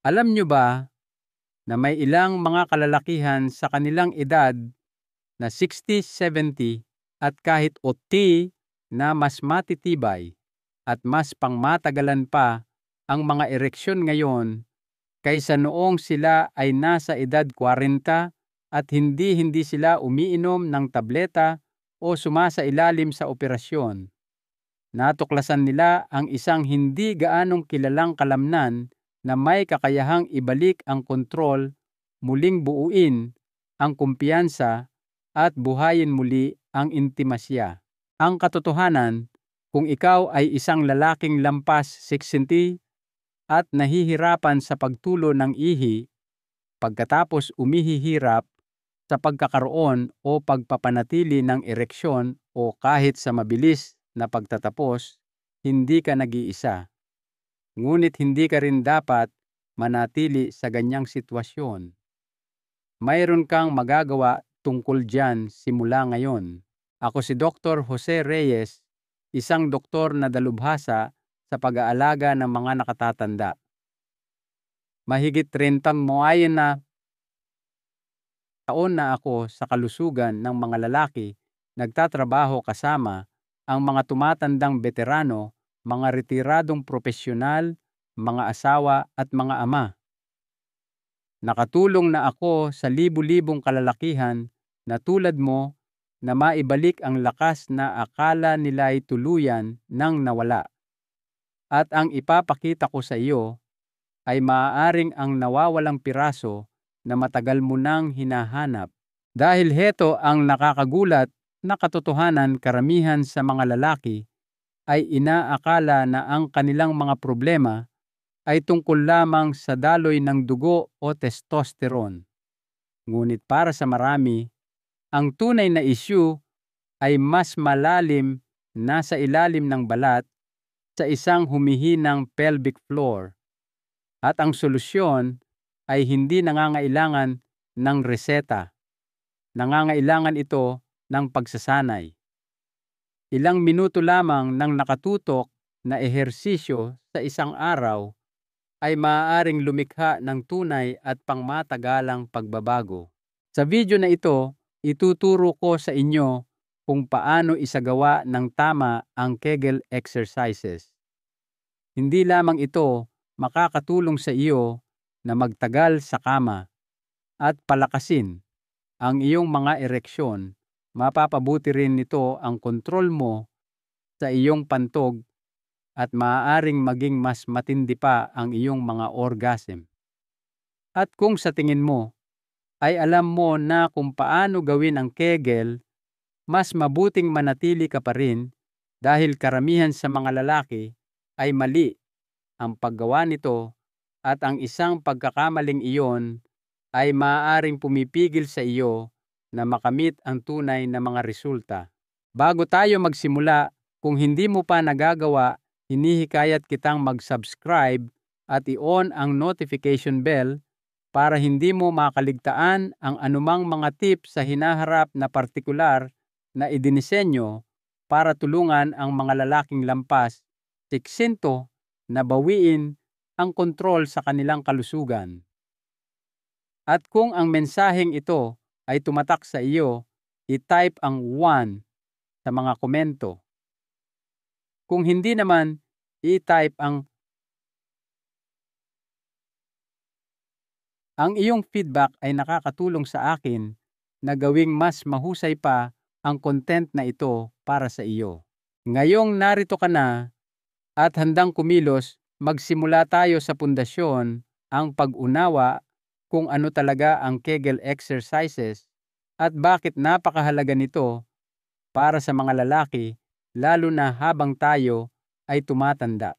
Alam nyo ba na may ilang mga kalalakihan sa kanilang edad na 60, 70 at kahit 80 na mas matitibay at mas pangmatagalan pa ang mga ereksyon ngayon kaysa noong sila ay nasa edad 40 at hindi sila umiinom ng tableta o sumasailalim sa operasyon. Natuklasan nila ang isang hindi gaanong kilalang kalamnan na may kakayahang ibalik ang kontrol, muling buuin ang kumpiyansa at buhayin muli ang intimasya. Ang katotohanan, kung ikaw ay isang lalaking lampas 60 at nahihirapan sa pagtulo ng ihi, pagkatapos umihihirap sa pagkakaroon o pagpapanatili ng ereksyon o kahit sa mabilis na pagtatapos, hindi ka nag-iisa. Ngunit hindi ka rin dapat manatili sa ganyang sitwasyon. Mayroon kang magagawa tungkol dyan simula ngayon. Ako si Dr. Jose Reyes, isang doktor na dalubhasa sa pag-aalaga ng mga nakatatanda. Mahigit 30 muayon na taon na ako sa kalusugan ng mga lalaki, nagtatrabaho kasama ang mga tumatandang veterano, mga retiradong propesyonal, mga asawa at mga ama. Nakatulong na ako sa libu-libong kalalakihan na tulad mo na maibalik ang lakas na akala nila'y tuluyan nang nawala. At ang ipapakita ko sa iyo ay maaaring ang nawawalang piraso na matagal mo nang hinahanap. Dahil heto ang nakakagulat na katotohanan, karamihan sa mga lalaki ay inaakala na ang kanilang mga problema ay tungkol lamang sa daloy ng dugo o testosterone. Ngunit para sa marami, ang tunay na issue ay mas malalim, nasa ilalim ng balat, sa isang humihinang pelvic floor. At ang solusyon ay hindi nangangailangan ng reseta. Nangangailangan ito ng pagsasanay. Ilang minuto lamang ng nakatutok na ehersisyo sa isang araw ay maaaring lumikha ng tunay at pangmatagalang pagbabago. Sa video na ito, ituturo ko sa inyo kung paano isagawa ng tama ang Kegel exercises. Hindi lamang ito makakatulong sa iyo na magtagal sa kama at palakasin ang iyong mga ereksyon, mapapabuti rin nito ang kontrol mo sa iyong pantog at maaaring maging mas matindi pa ang iyong mga orgasm. At kung sa tingin mo ay alam mo na kung paano gawin ang Kegel, mas mabuting manatili ka pa rin dahil karamihan sa mga lalaki ay mali ang paggawa nito at ang isang pagkakamaling iyon ay maaaring pumipigil sa iyo na makamit ang tunay na mga resulta. Bago tayo magsimula, kung hindi mo pa nagagawa, hinihikayat kitang mag-subscribe at i-on ang notification bell para hindi mo makaligtaan ang anumang mga tips sa hinaharap na partikular na idinisenyo para tulungan ang mga lalaking lampas 60 na bawiin ang kontrol sa kanilang kalusugan. At kung ang mensaheng ito ay tumatak sa iyo, i-type ang 1 sa mga komento. Kung hindi naman, i-type ang iyong feedback ay nakakatulong sa akin na gawing mas mahusay pa ang content na ito para sa iyo. Ngayong narito ka na at handang kumilos, magsimula tayo sa pundasyon, ang pag-unawa kung ano talaga ang Kegel exercises at bakit napakahalaga nito para sa mga lalaki, lalo na habang tayo ay tumatanda.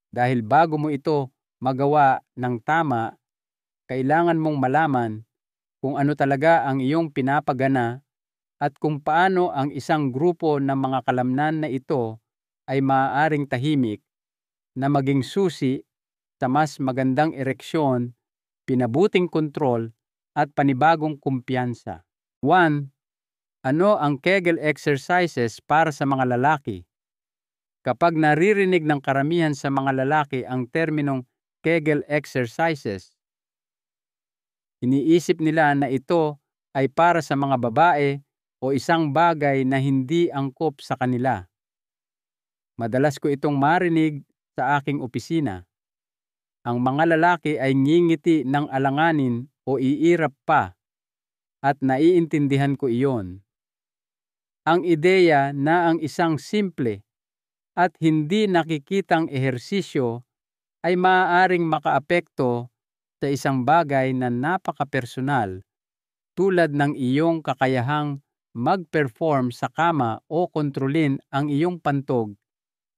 Dahil bago mo ito magawa ng tama, kailangan mong malaman kung ano talaga ang iyong pinapagana at kung paano ang isang grupo ng mga kalamnan na ito ay maaaring tahimik na maging susi sa mas magandang ereksyon, pinabuting kontrol at panibagong kumpiyansa. 1. Ano ang Kegel exercises para sa mga lalaki? Kapag naririnig ng karamihan sa mga lalaki ang terminong Kegel exercises. Iniisip nila na ito ay para sa mga babae o isang bagay na hindi angkop sa kanila. Madalas ko itong marinig sa aking opisina. Ang mga lalaki ay ngingiti ng alanganin o iirap pa, at naiintindihan ko iyon. Ang ideya na ang isang simple at hindi nakikitang ehersisyo ay maaaring makaapekto sa isang bagay na napaka-personal tulad ng iyong kakayahang mag-perform sa kama o kontrolin ang iyong pantog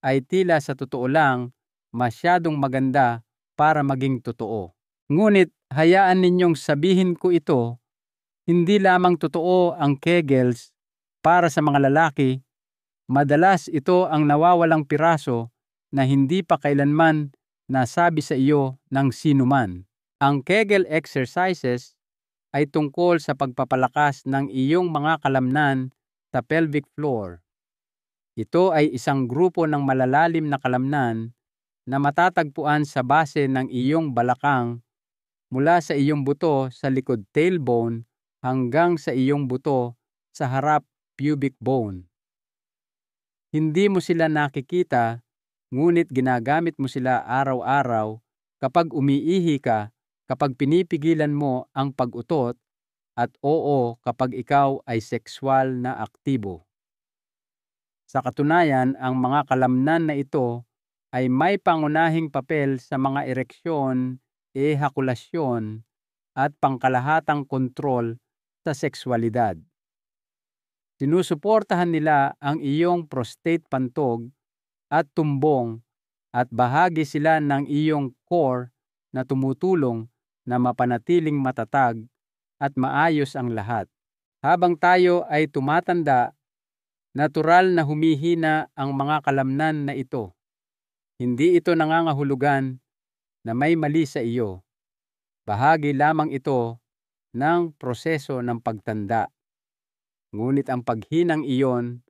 ay tila sa totoo lang masyadong maganda para maging totoo. Ngunit hayaan ninyong sabihin ko ito, hindi lamang totoo ang Kegels para sa mga lalaki. Madalas ito ang nawawalang piraso na hindi pa kailanman nasabi sa iyo ng sinuman. Ang Kegel exercises ay tungkol sa pagpapalakas ng iyong mga kalamnan sa pelvic floor. Ito ay isang grupo ng malalalim na kalamnan na matatagpuan sa base ng iyong balakang mula sa iyong buto sa likod tailbone hanggang sa iyong buto sa harap pubic bone. Hindi mo sila nakikita, ngunit ginagamit mo sila araw-araw kapag umiihi ka, kapag pinipigilan mo ang pag-utot, at oo kapag ikaw ay sexual na aktibo. Sa katunayan, ang mga kalamnan na ito ay may pangunahing papel sa mga ereksyon, ejakulasyon, at pangkalahatang kontrol sa sexualidad. Sinusuportahan nila ang iyong prostate pantog at tumbong, at bahagi sila ng iyong core na tumutulong na mapanatiling matatag at maayos ang lahat. Habang tayo ay tumatanda, natural na humihina ang mga kalamnan na ito. Hindi ito nangangahulugan na may mali sa iyo. Bahagi lamang ito ng proseso ng pagtanda. Ngunit ang paghinang iyon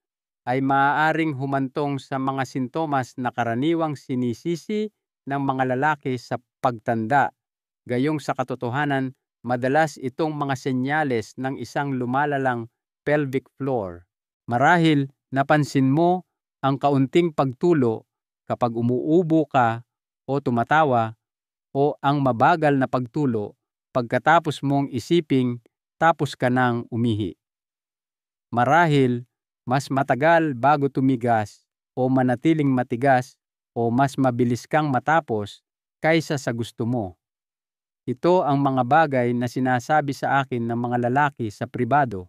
ay maaaring humantong sa mga sintomas na karaniwang sinisisi ng mga lalaki sa pagtanda. Gayong sa katotohanan, madalas itong mga senyales ng isang lumalalang pelvic floor. Marahil napansin mo ang kaunting pagtulo kapag umuubo ka o tumatawa, o ang mabagal na pagtulo pagkatapos mong isiping tapos ka nang umihi. Marahil mas matagal bago tumigas o manatiling matigas, o mas mabilis kang matapos kaysa sa gusto mo. Ito ang mga bagay na sinasabi sa akin ng mga lalaki sa pribado.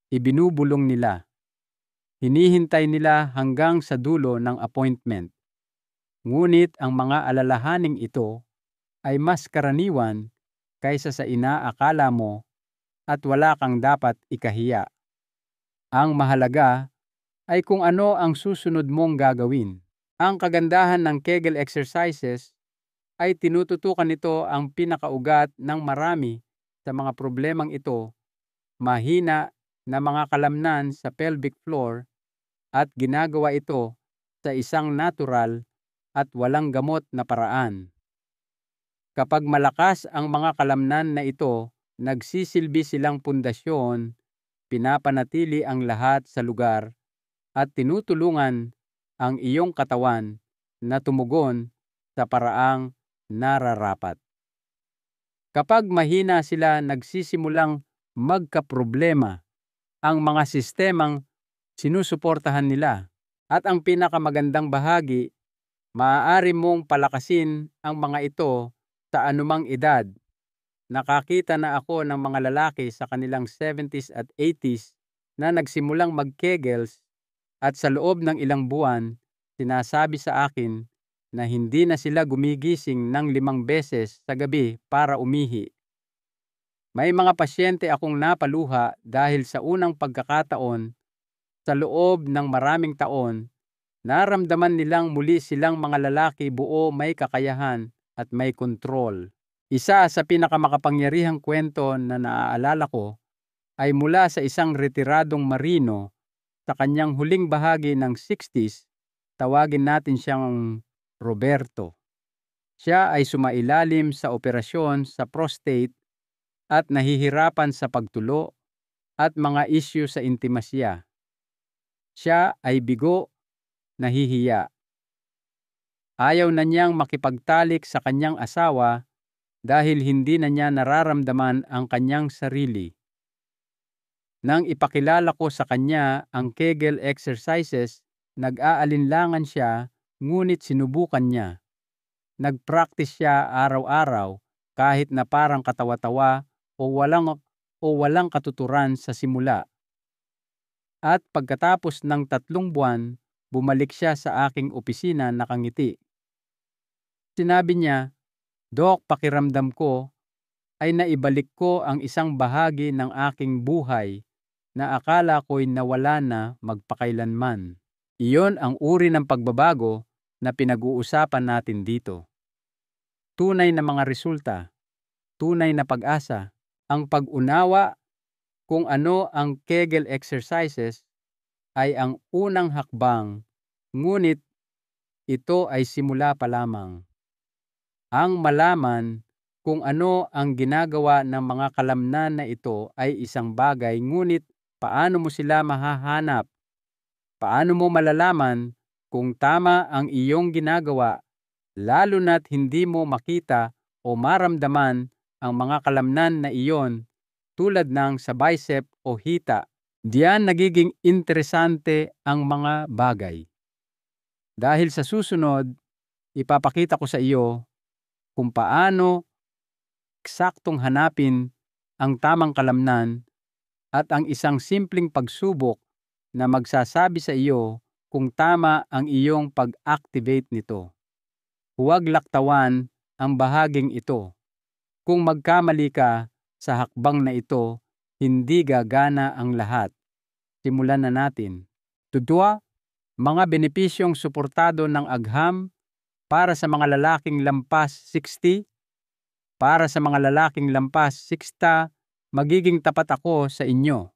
Ibinubulong nila. Hinihintay nila hanggang sa dulo ng appointment. Ngunit ang mga alalahaning ito ay mas karaniwan kaysa sa inaakala mo, at wala kang dapat ikahiya. Ang mahalaga ay kung ano ang susunod mong gagawin. Ang kagandahan ng Kegel exercises ay tinututukan nito ang pinakaugat ng marami sa mga problemang ito, mahina na mga kalamnan sa pelvic floor, at ginagawa ito sa isang natural at walang gamot na paraan. Kapag malakas ang mga kalamnan na ito, nagsisilbi silang pundasyon, pinapanatili ang lahat sa lugar, at tinutulungan ang iyong katawan na tumugon sa paraang nararapat. Kapag mahina sila, nagsisimulang magkaproblema ang mga sistemang sinusuportahan nila. At ang pinakamagandang bahagi, maaari mong palakasin ang mga ito sa anumang edad. Nakakita na ako ng mga lalaki sa kanilang 70s at 80s na nagsimulang mag-Kegels, at sa loob ng ilang buwan, sinasabi sa akin na hindi na sila gumigising ng 5 beses sa gabi para umihi. May mga pasyente akong napaluha dahil sa unang pagkakataon, sa loob ng maraming taon, naramdaman nilang muli silang mga lalaki buo, may kakayahan at may kontrol. Isa sa pinakamakapangyarihang kwento na naaalala ko ay mula sa isang retiradong marino sa kanyang huling bahagi ng 60s. Tawagin natin siyang Roberto. Siya ay sumailalim sa operasyon sa prostate at nahihirapan sa pagtulo at mga isyu sa intimasya. Siya ay bigo, nahihiya. Ayaw na niyang makipagtalik sa kanyang asawa dahil hindi na niya nararamdaman ang kanyang sarili. Nang ipakilala ko sa kanya ang Kegel exercises, nag-aalinlangan siya ngunit sinubukan niya. Nag-practice siya araw-araw kahit na parang katawa-tawa o walang katuturan sa simula. At pagkatapos ng 3 buwan, bumalik siya sa aking opisina nakangiti. Sinabi niya, "Dok, pakiramdam ko ay naibalik ko ang isang bahagi ng aking buhay na akala ko'y nawala na magpakailanman." Iyon ang uri ng pagbabago na pinag-uusapan natin dito. Tunay na mga resulta, tunay na pag-asa, ang pag-unawa kung ano ang Kegel exercises ay ang unang hakbang, ngunit ito ay simula pa lamang. Ang malaman kung ano ang ginagawa ng mga kalamnan na ito ay isang bagay, ngunit paano mo sila mahahanap? Paano mo malalaman kung tama ang iyong ginagawa, lalo na't hindi mo makita o maramdaman ang mga kalamnan na iyon tulad ng sa bicep o hita? Diyan nagiging interesante ang mga bagay. Dahil sa susunod, ipapakita ko sa iyo kung paano eksaktong hanapin ang tamang kalamnan at ang isang simpleng pagsubok na magsasabi sa iyo kung tama ang iyong pag-activate nito. Huwag laktawan ang bahaging ito. Kung magkamali ka sa hakbang na ito, hindi gagana ang lahat. Simulan na natin. Tudwa, mga benepisyong suportado ng agham para sa mga lalaking lampas 60. Para sa mga lalaking lampas 60, magiging tapat ako sa inyo.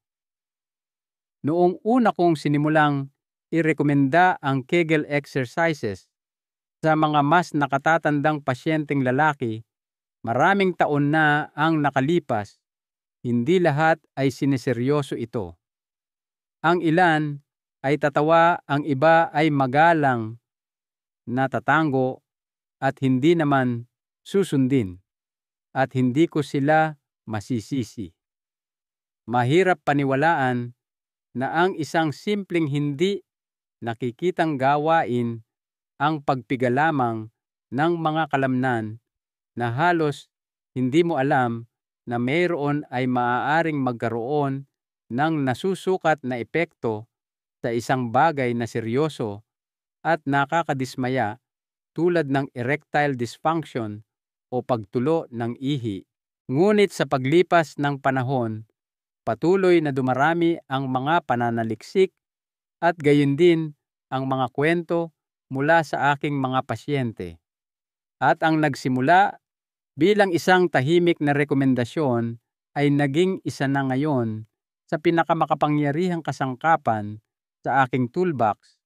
Noong una kong sinimulang irekomenda ang Kegel exercises sa mga mas nakatatandang pasyenteng lalaki, maraming taon na ang nakalipas, hindi lahat ay sineseryoso ito. Ang ilan ay tatawa, ang iba ay magalang na tatango at hindi naman susundin, at hindi ko sila masisisi. Mahirap paniwalaan na ang isang simpleng hindi nakikitang gawain ang pagpiga lamang ng mga kalamnan na halos hindi mo alam na mayroon ay maaaring magkaroon ng nasusukat na epekto sa isang bagay na seryoso at nakakadismaya tulad ng erectile dysfunction o pagtulo ng ihi. Ngunit sa paglipas ng panahon, patuloy na dumarami ang mga pananaliksik at gayon din ang mga kwento mula sa aking mga pasyente. At ang nagsimula bilang isang tahimik na rekomendasyon ay naging isa na ngayon sa pinakamakapangyarihang kasangkapan sa aking toolbox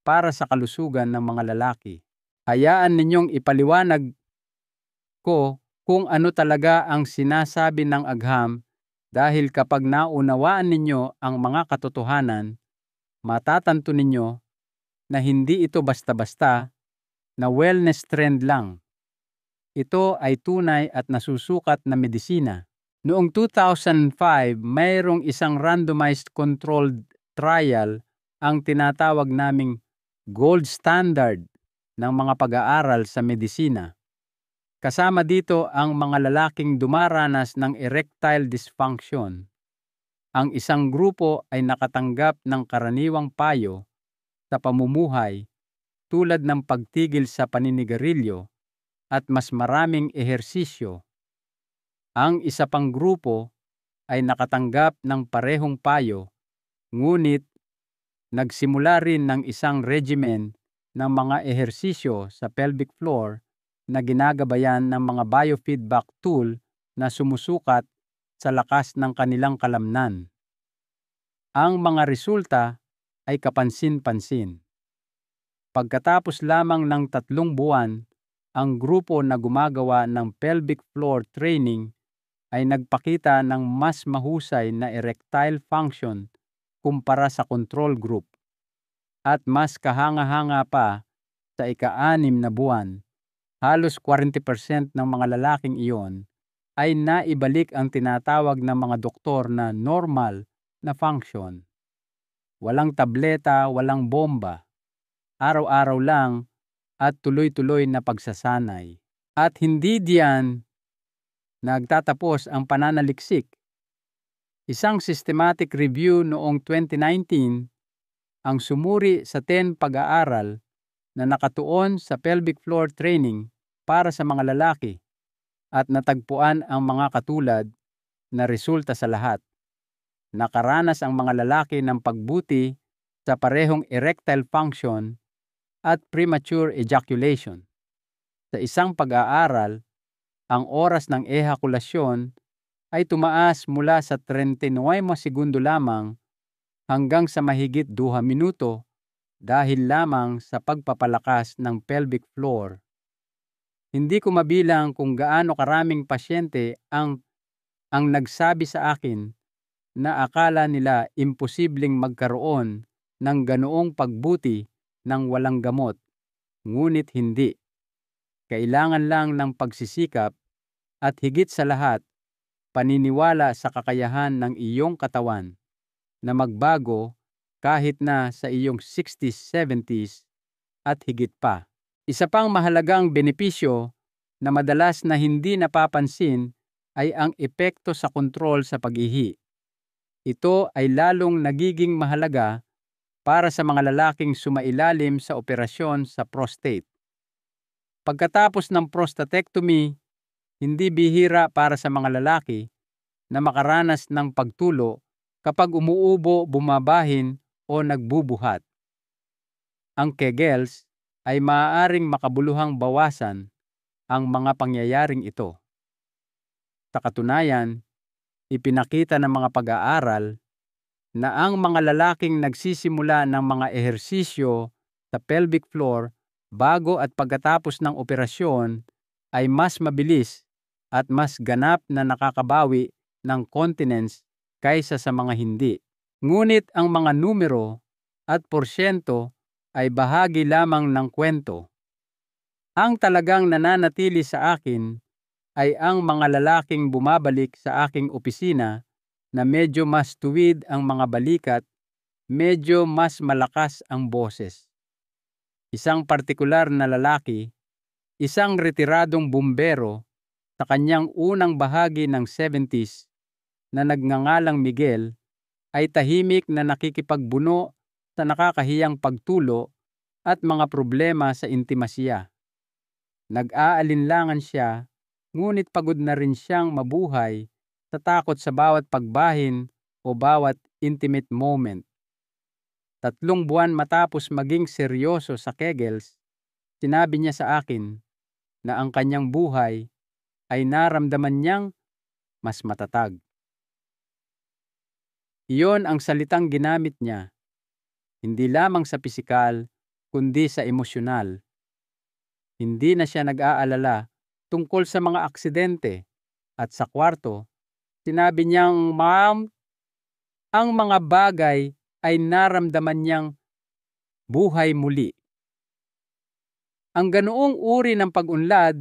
para sa kalusugan ng mga lalaki. Hayaan ninyong ipaliwanag ko kung ano talaga ang sinasabi ng agham, dahil kapag naunawaan ninyo ang mga katotohanan, matatanto ninyo na hindi ito basta-basta na wellness trend lang. Ito ay tunay at nasusukat na medisina. Noong 2005, mayroong isang randomized controlled trial, ang tinatawag naming gold standard ng mga pag-aaral sa medisina. Kasama dito ang mga lalaking dumaranas ng erectile dysfunction. Ang isang grupo ay nakatanggap ng karaniwang payo sa pamumuhay tulad ng pagtigil sa paninigarilyo at mas maraming ehersisyo. Ang isa pang grupo ay nakatanggap ng parehong payo, ngunit nagsimula rin ng isang regimen ng mga ehersisyo sa pelvic floor na ginagabayan ng mga biofeedback tool na sumusukat sa lakas ng kanilang kalamnan. Ang mga resulta ay kapansin-pansin. Pagkatapos lamang ng 3 buwan, ang grupo na gumagawa ng pelvic floor training ay nagpakita ng mas mahusay na erectile function kumpara sa control group at mas kahanga-hanga pa sa ika-6 na buwan. Halos 40% ng mga lalaking iyon ay naibalik ang tinatawag ng mga doktor na normal na function. Walang tableta, walang bomba. Araw-araw lang at tuloy-tuloy na pagsasanay. At hindi diyan nagtatapos ang pananaliksik. Isang systematic review noong 2019 ang sumuri sa 10 pag-aaral na nakatuon sa pelvic floor training para sa mga lalaki at natagpuan ang mga katulad na resulta sa lahat. Nakaranas ang mga lalaki ng pagbuti sa parehong erectile function at premature ejaculation. Sa isang pag-aaral, ang oras ng ejakulasyon ay tumaas mula sa 39 segundo lamang hanggang sa mahigit 2 minuto dahil lamang sa pagpapalakas ng pelvic floor. Hindi ko mabilang kung gaano karaming pasyente ang nagsabi sa akin na akala nila imposibleng magkaroon ng ganoong pagbuti ng walang gamot, ngunit hindi. Kailangan lang ng pagsisikap at higit sa lahat, paniniwala sa kakayahan ng iyong katawan na magbago kahit na sa iyong 60s, 70s at higit pa. Isa pang mahalagang benepisyo na madalas na hindi napapansin ay ang epekto sa kontrol sa pag-ihi. Ito ay lalong nagiging mahalaga para sa mga lalaking sumailalim sa operasyon sa prostate. Pagkatapos ng prostatectomy, hindi bihira para sa mga lalaki na makaranas ng pagtulo kapag umuubo, bumabahin o nagbubuhat. Ang Kegels ay maaaring makabuluhang bawasan ang mga pangyayaring ito. Sa katunayan, ipinakita ng mga pag-aaral na ang mga lalaking nagsisimula ng mga ehersisyo sa pelvic floor bago at pagkatapos ng operasyon ay mas mabilis at mas ganap na nakakabawi ng continence kaysa sa mga hindi. Ngunit ang mga numero at porsyento ay bahagi lamang ng kwento. Ang talagang nananatili sa akin ay ang mga lalaking bumabalik sa aking opisina na medyo mas tuwid ang mga balikat, medyo mas malakas ang boses. Isang partikular na lalaki, isang retiradong bumbero sa kanyang unang bahagi ng 70s na nagngangalang Miguel ay tahimik na nakikipagbuno sa nakakahiyang pagtulo at mga problema sa intimasya. Nag-aalinlangan siya, ngunit pagod na rin siyang mabuhay sa takot sa bawat pagbahin o bawat intimate moment. 3 buwan matapos maging seryoso sa Kegels, sinabi niya sa akin na ang kanyang buhay ay naramdaman niyang mas matatag. Iyon ang salitang ginamit niya, hindi lamang sa pisikal, kundi sa emosyonal. Hindi na siya nag-aalala tungkol sa mga aksidente at sa kwarto. Sinabi niyang, "Ma'am, ang mga bagay ay naramdaman niyang buhay muli." Ang ganoong uri ng pag-unlad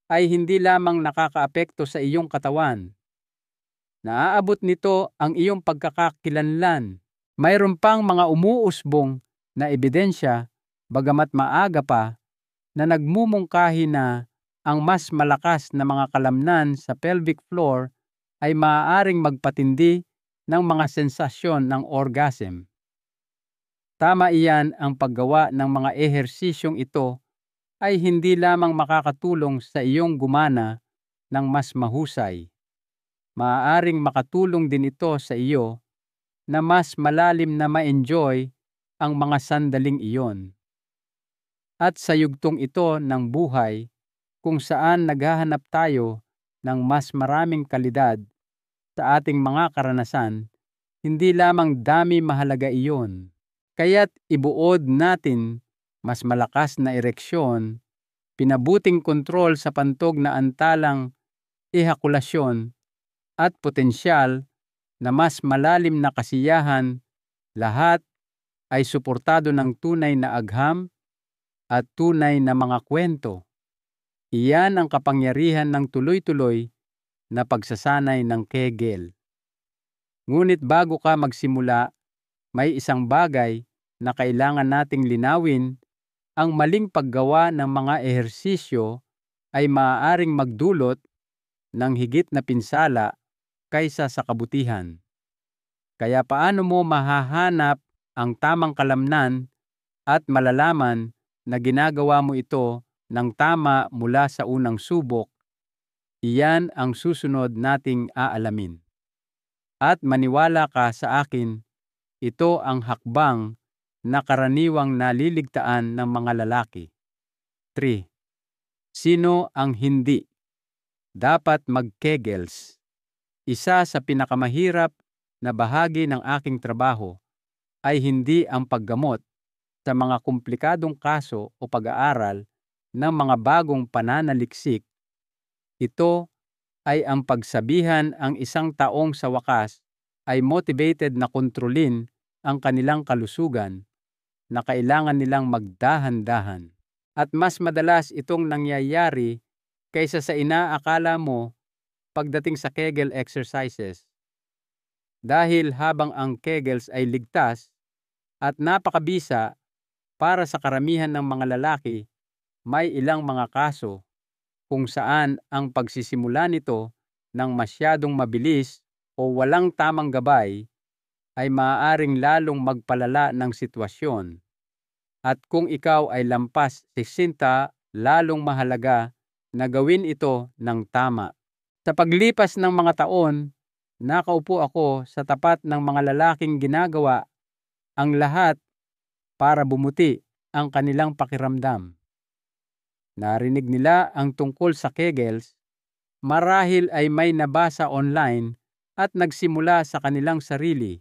ay hindi lamang nakakaapekto sa iyong katawan. Naaabot nito ang iyong pagkakakilanlan. Mayroon pang mga umuusbong na ebidensya, bagamat maaga pa, na nagmumungkahi na ang mas malakas na mga kalamnan sa pelvic floor ay maaaring magpatindi ng mga sensasyon ng orgasm. Tama iyan, ang paggawa ng mga ehersisyong ito ay hindi lamang makakatulong sa iyong gumana ng mas mahusay. Maaaring makatulong din ito sa iyo na mas malalim na ma-enjoy ang mga sandaling iyon. At sa yugtong ito ng buhay, kung saan naghahanap tayo ng mas maraming kalidad sa ating mga karanasan, hindi lamang dami mahalaga iyon. Kaya't ibuod natin mas malakas na ereksyon pinabuting kontrol sa pantog na antalang ehakulasyon at potensyal na mas malalim na kasiyahan, lahat ay suportado ng tunay na agham at tunay na mga kwento. Iyan ang kapangyarihan ng tuloy-tuloy na pagsasanay ng Kegel. Ngunit bago ka magsimula, may isang bagay na kailangan nating linawin. Ang maling paggawa ng mga ehersisyo ay maaaring magdulot ng higit na pinsala kaysa sa kabutihan. Kaya paano mo mahahanap ang tamang kalamnan at malalaman na ginagawa mo ito ng tama mula sa unang subok? Iyan ang susunod nating aalamin. At maniwala ka sa akin, ito ang hakbang na karaniwang naliligtaan ng mga lalaki. 3. Sino ang hindi dapat mag-Kegels? Isa sa pinakamahirap na bahagi ng aking trabaho ay hindi ang paggamot sa mga komplikadong kaso o pag-aaral ng mga bagong pananaliksik. Ito ay ang pagsabihan ang isang taong sa wakas ay motivated na kontrolin ang kanilang kalusugan, na kailangan nilang magdahan-dahan. At mas madalas itong nangyayari kaysa sa inaakala mo pagdating sa Kegel exercises. Dahil habang ang Kegels ay ligtas at napakabisa para sa karamihan ng mga lalaki, may ilang mga kaso kung saan ang pagsisimula nito ng masyadong mabilis o walang tamang gabay ay maaaring lalong magpalala ng sitwasyon. At kung ikaw ay lampas 60, lalong mahalaga na gawin ito ng tama. Sa paglipas ng mga taon, nakaupo ako sa tapat ng mga lalaking ginagawa ang lahat para bumuti ang kanilang pakiramdam. Narinig nila ang tungkol sa Kegels, marahil ay may nabasa online at nagsimula sa kanilang sarili.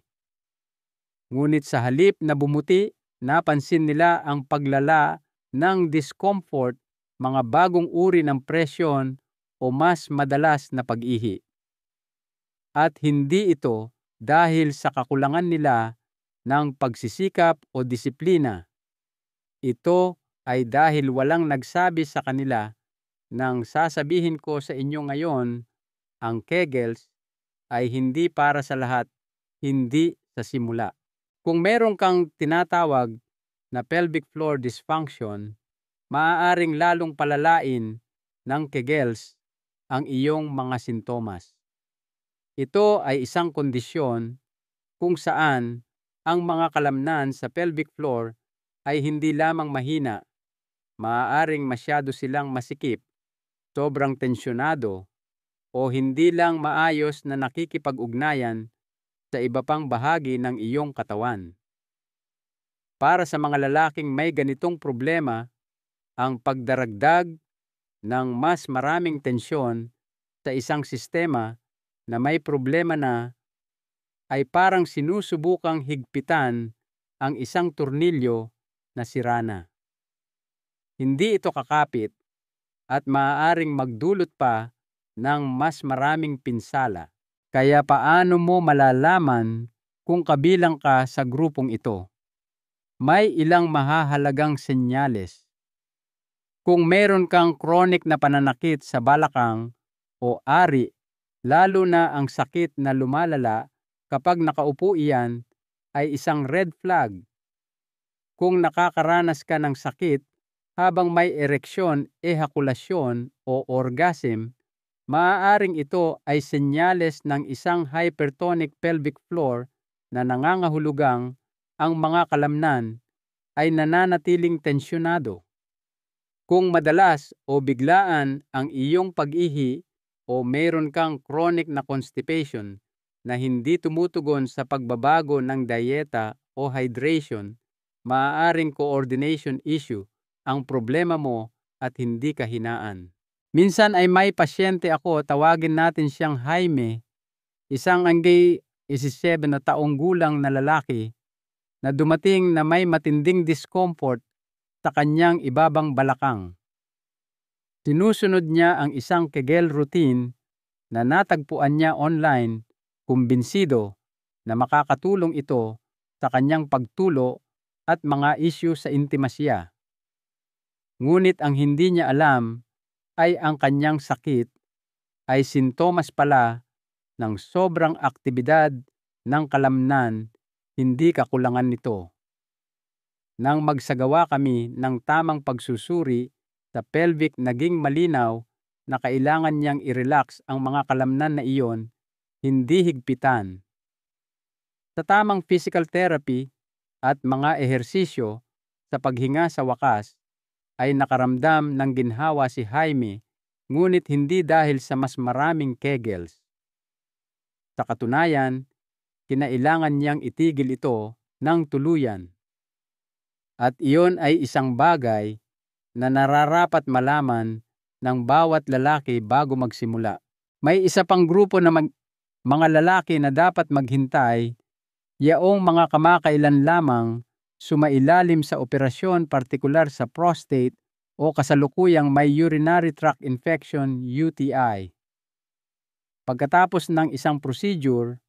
Ngunit sa halip na bumuti, napansin nila ang paglala ng discomfort, mga bagong uri ng presyon o mas madalas na pag-ihi. At hindi ito dahil sa kakulangan nila ng pagsisikap o disiplina. Ito ay dahil walang nagsabi sa kanila nang sasabihin ko sa inyo ngayon, ang Kegels ay hindi para sa lahat, hindi sa simula. Kung meron kang tinatawag na pelvic floor dysfunction, maaaring lalong palalain ng Kegels ang iyong mga sintomas. Ito ay isang kondisyon kung saan ang mga kalamnan sa pelvic floor ay hindi lamang mahina, maaaring masyado silang masikip, sobrang tensyonado, o hindi lang maayos na nakikipag-ugnayan sa iba pang bahagi ng iyong katawan. Para sa mga lalaking may ganitong problema, ang pagdaragdag ng mas maraming tensyon sa isang sistema na may problema na ay parang sinusubukang higpitan ang isang tornilyo na sira na. Hindi ito kakapit at maaaring magdulot pa ng mas maraming pinsala. Kaya paano mo malalaman kung kabilang ka sa grupong ito? May ilang mahahalagang senyales. Kung meron kang chronic na pananakit sa balakang o ari, lalo na ang sakit na lumalala kapag nakaupo iyan, ay isang red flag. Kung nakakaranas ka ng sakit habang may ereksyon, ehakulasyon o orgasm, maaaring ito ay senyales ng isang hypertonic pelvic floor na nangangahulugang ang mga kalamnan ay nananatiling tensyonado. Kung madalas o biglaan ang iyong pag-ihi o mayroon kang chronic na constipation na hindi tumutugon sa pagbabago ng dieta o hydration, maaaring coordination issue ang problema mo at hindi kahinaan. Minsan ay may pasyente ako, tawagin natin siyang Jaime, isang 17 na taong gulang na lalaki na dumating na may matinding discomfort sa kanyang ibabang balakang. Sinusunod niya ang isang Kegel routine na natagpuan niya online, kumbinsido na makakatulong ito sa kanyang pagtulo at mga isyu sa intimasya. Ngunit ang hindi niya alam ay ang kanyang sakit ay sintomas pala ng sobrang aktibidad ng kalamnan, hindi kakulangan nito. Nang magsagawa kami ng tamang pagsusuri sa pelvic, naging malinaw na kailangan niyang i-relax ang mga kalamnan na iyon, hindi higpitan. Sa tamang physical therapy at mga ehersisyo sa paghinga, sa wakas ay nakaramdam ng ginhawa si Jaime, ngunit hindi dahil sa mas maraming Kegels. Sa katunayan, kinailangan niyang itigil ito ng tuluyan. At iyon ay isang bagay na nararapat malaman ng bawat lalaki bago magsimula. May isa pang grupo na mga lalaki na dapat maghintay, yaong mga kamakailan lamang sumailalim sa operasyon, partikular sa prostate o kasalukuyang may urinary tract infection UTI. Pagkatapos ng isang procedure,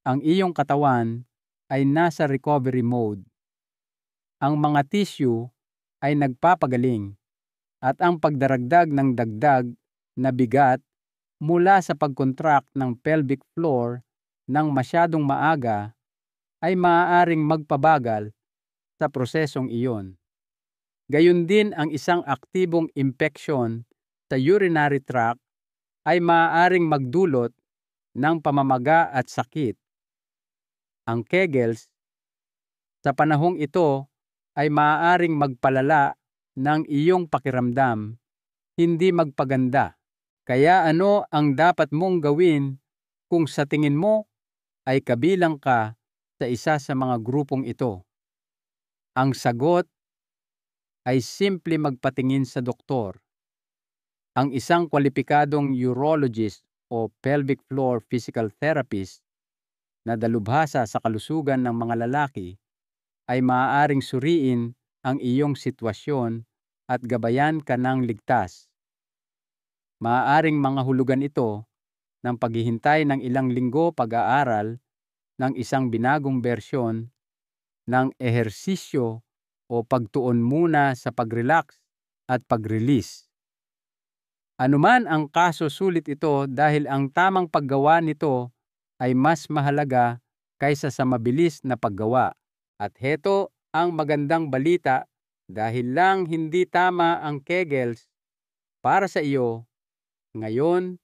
ang iyong katawan ay nasa recovery mode. Ang mga tissue ay nagpapagaling at ang pagdaragdag ng dagdag na bigat mula sa pagkontract ng pelvic floor ng masyadong maaga ay maaaring magpabagal sa prosesong iyon. Gayun din, ang isang aktibong impeksyon sa urinary tract ay maaaring magdulot ng pamamaga at sakit. Ang Kegels sa panahong ito ay maaaring magpalala ng iyong pakiramdam, hindi magpaganda. Kaya ano ang dapat mong gawin kung sa tingin mo ay kabilang ka sa isa sa mga grupong ito? Ang sagot ay simple magpatingin sa doktor. Ang isang kwalipikadong urologist o pelvic floor physical therapist na dalubhasa sa kalusugan ng mga lalaki ay maaaring suriin ang iyong sitwasyon at gabayan ka ng ligtas. Maaaring mga hulugan ito ng paghihintay ng ilang linggo pag-aaral ng isang binagong bersyon ng ehersisyo o pagtuon muna sa pag-relax at pag-release. Anuman ang kaso, sulit ito dahil ang tamang paggawa nito ay mas mahalaga kaysa sa mabilis na paggawa. At heto ang magandang balita, dahil lang hindi tama ang Kegels para sa iyo ngayon,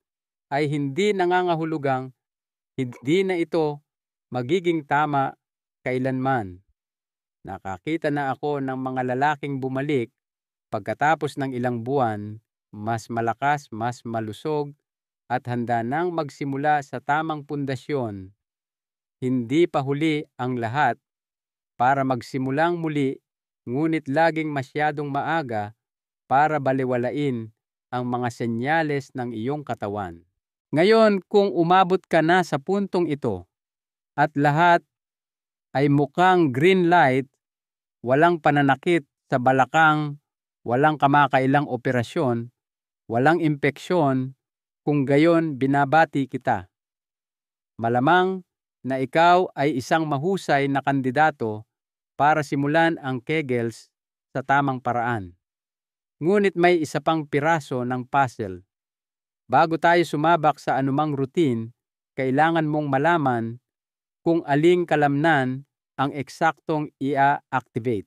ay hindi nangangahulugang hindi na ito magiging tama kailanman. Nakakita na ako ng mga lalaking bumalik pagkatapos ng ilang buwan, mas malakas, mas malusog, at handa nang magsimula sa tamang pundasyon. Hindi pa huli ang lahat para magsimulang muli, ngunit laging masyadong maaga para balewalain ang mga senyales ng iyong katawan. Ngayon, kung umabot ka na sa puntong ito at lahat ay mukhang green light, walang pananakit sa balakang, walang kamakailang operasyon, walang impeksyon, kung gayon binabati kita. Malamang na ikaw ay isang mahusay na kandidato para simulan ang Kegels sa tamang paraan. Ngunit may isa pang piraso ng puzzle. Bago tayo sumabak sa anumang routine, kailangan mong malaman kung aling kalamnan ang eksaktong i-activate.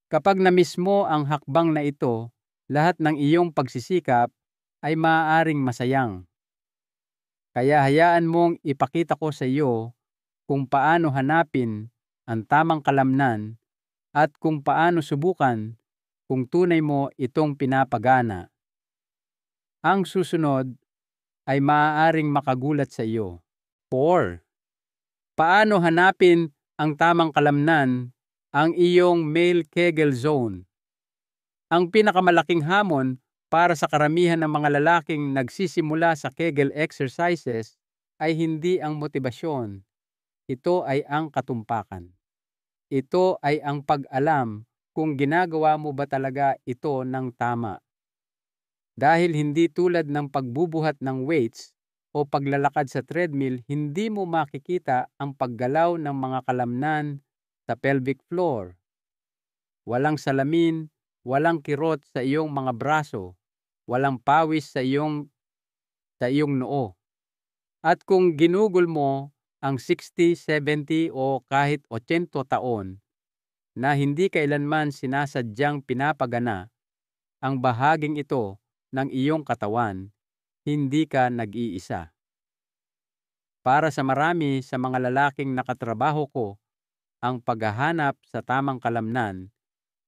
Kapag na-miss mo ang hakbang na ito, lahat ng iyong pagsisikap ay maaaring masayang. Kaya hayaan mong ipakita ko sa iyo kung paano hanapin ang tamang kalamnan at kung paano subukan kung tunay mo itong pinapagana. Ang susunod ay maaaring makagulat sa iyo. 4. Paano hanapin ang tamang kalamnan, ang iyong male Kegel zone? Ang pinakamalaking hamon para sa karamihan ng mga lalaking nagsisimula sa Kegel exercises ay hindi ang motibasyon. Ito ay ang katumpakan. Ito ay ang pag-alam kung ginagawa mo ba talaga ito ng tama. Dahil hindi tulad ng pagbubuhat ng weights o paglalakad sa treadmill, hindi mo makikita ang paggalaw ng mga kalamnan sa pelvic floor. Walang salamin, walang kirot sa iyong mga braso, walang pawis sa iyong noo. At kung ginugol mo ang 60, 70 o kahit 80 taon na hindi kailanman sinasadyang pinapagana ang bahaging ito ng iyong katawan, hindi ka nag-iisa. Para sa marami sa mga lalaking nakatrabaho ko, ang paghahanap sa tamang kalamnan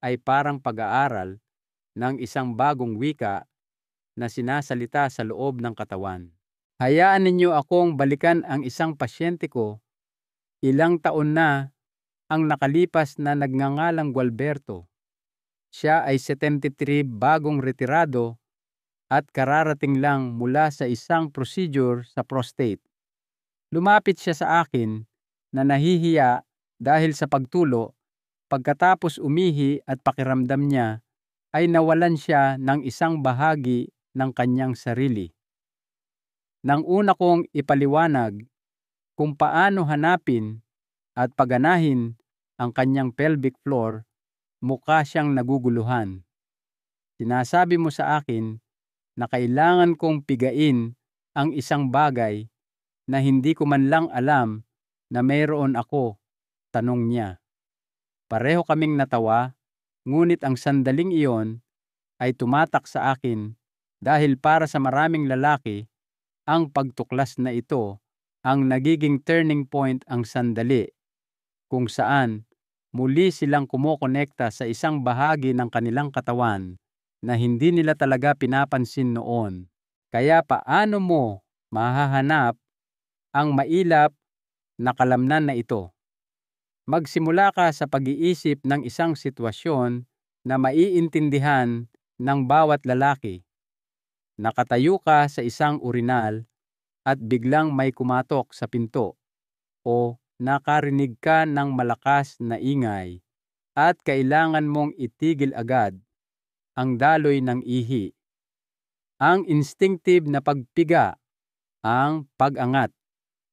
ay parang pag-aaral ng isang bagong wika na sinasalita sa loob ng katawan. Hayaan ninyo akong balikan ang isang pasyente ko. Ilang taon na ang nakalipas na nagngangalang Gualberto. Siya ay 73, bagong retirado at kararating lang mula sa isang procedure sa prostate. Lumapit siya sa akin na nahihiya dahil sa pagtulo. Pagkatapos umihi at pakiramdam niya ay nawalan siya ng isang bahagi ng kanyang sarili. Nang una kong ipaliwanag kung paano hanapin at paganahin ang kanyang pelvic floor, mukha siyang naguguluhan. Sinasabi mo sa akin na kailangan kong pigain ang isang bagay na hindi ko man lang alam na mayroon ako, tanong niya. Pareho kaming natawa, ngunit ang sandaling iyon ay tumatak sa akin dahil para sa maraming lalaki, ang pagtuklas na ito ang nagiging turning point, ang sandali kung saan muli silang kumokonekta sa isang bahagi ng kanilang katawan na hindi nila talaga pinapansin noon. Kaya paano mo mahahanap ang mailap na kalamnan na ito? Magsimula ka sa pag-iisip ng isang sitwasyon na maiintindihan ng bawat lalaki. Nakatayo ka sa isang urinal at biglang may kumatok sa pinto o nakarinig ka ng malakas na ingay at kailangan mong itigil agad ang daloy ng ihi. Ang instinctive na pagpiga, ang pag-angat